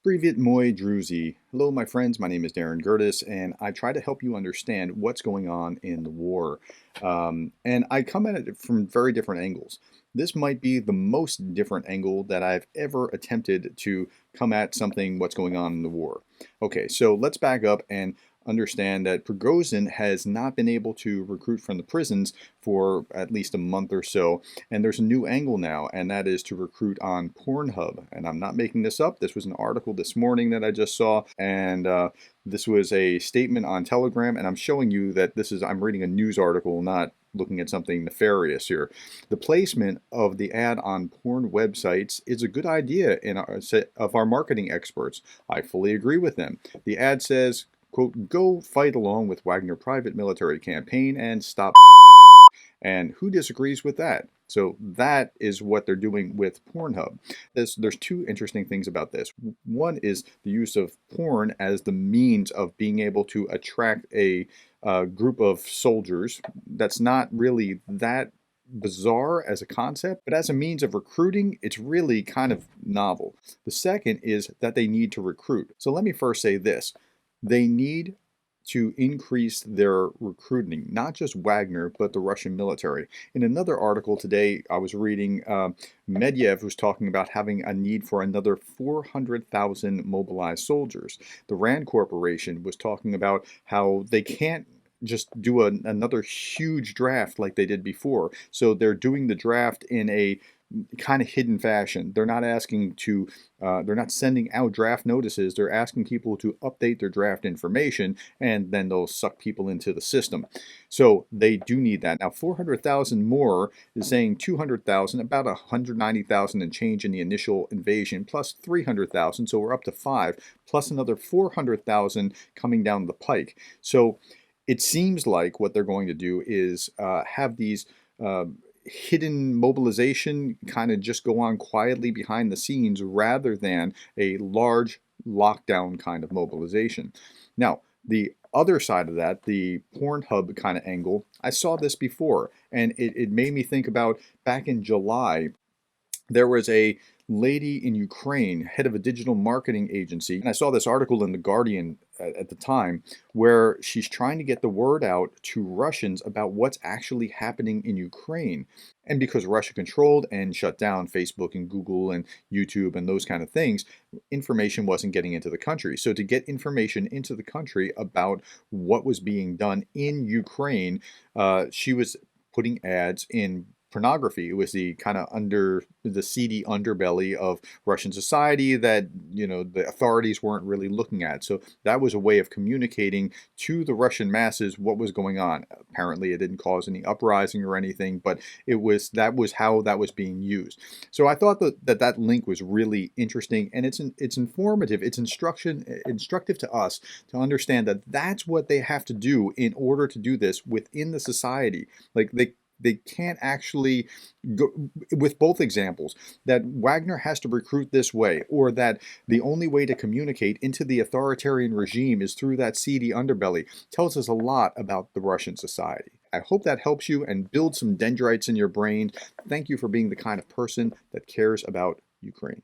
Privyet moi druzy. Hello, my friends. My name is Darren Gertis, and I try to help you understand what's going on in the war. And I come at it from very different angles. This might be the most different angle that I've ever attempted to come at what's going on in the war. Okay, so let's back up and understand that Prigozhin has not been able to recruit from the prisons for at least a month or so, and there's a new angle now, and that is to recruit on Pornhub. And I'm not making this up. This was an article this morning that I just saw, and this was a statement on Telegram, and I'm showing you that I'm reading a news article, not looking at something nefarious here. The placement of the ad on porn websites is a good idea in our set of our marketing experts. I fully agree with them. The ad says, quote, "Go fight along with Wagner private military campaign and stop." And who disagrees with that? So that is what they're doing with Pornhub. There's two interesting things about this. One is the use of porn as the means of being able to attract a group of soldiers. That's not really that bizarre as a concept, but as a means of recruiting, it's really kind of novel. The second is that they need to recruit. So let me first say this. They need to increase their recruiting, not just Wagner, but the Russian military. In another article today, I was reading Medvedev was talking about having a need for another 400,000 mobilized soldiers. The Rand Corporation was talking about how they can't just do another huge draft like they did before. So they're doing the draft in a kind of hidden fashion. They're not they're not sending out draft notices. They're asking people to update their draft information, and then they'll suck people into the system. So they do need that. Now, 400,000 more is saying 200,000, about 190,000 and change in the initial invasion, plus 300,000. So we're up to 5, plus another 400,000 coming down the pike. So it seems like what they're going to do is have these hidden mobilization kind of just go on quietly behind the scenes rather than a large lockdown kind of mobilization. Now, the other side of that, the Pornhub kind of angle, I saw this before, and it made me think about back in July. There was a lady in Ukraine, head of a digital marketing agency, and I saw this article in The Guardian at the time, where she's trying to get the word out to Russians about what's actually happening in Ukraine. And because Russia controlled and shut down Facebook and Google and YouTube and those kind of things, information wasn't getting into the country. So to get information into the country about what was being done in Ukraine, she was putting ads in pornography. It was the kind of the seedy underbelly of Russian society that, the authorities weren't really looking at. So that was a way of communicating to the Russian masses what was going on. Apparently it didn't cause any uprising or anything, but that was how that was being used. So I thought that link was really interesting, and it's informative. It's instructive to us to understand that that's what they have to do in order to do this within the society. Like they can't actually go with both examples, that Wagner has to recruit this way, or that the only way to communicate into the authoritarian regime is through that seedy underbelly, tells us a lot about the Russian society. I hope that helps you and builds some dendrites in your brain. Thank you for being the kind of person that cares about Ukraine.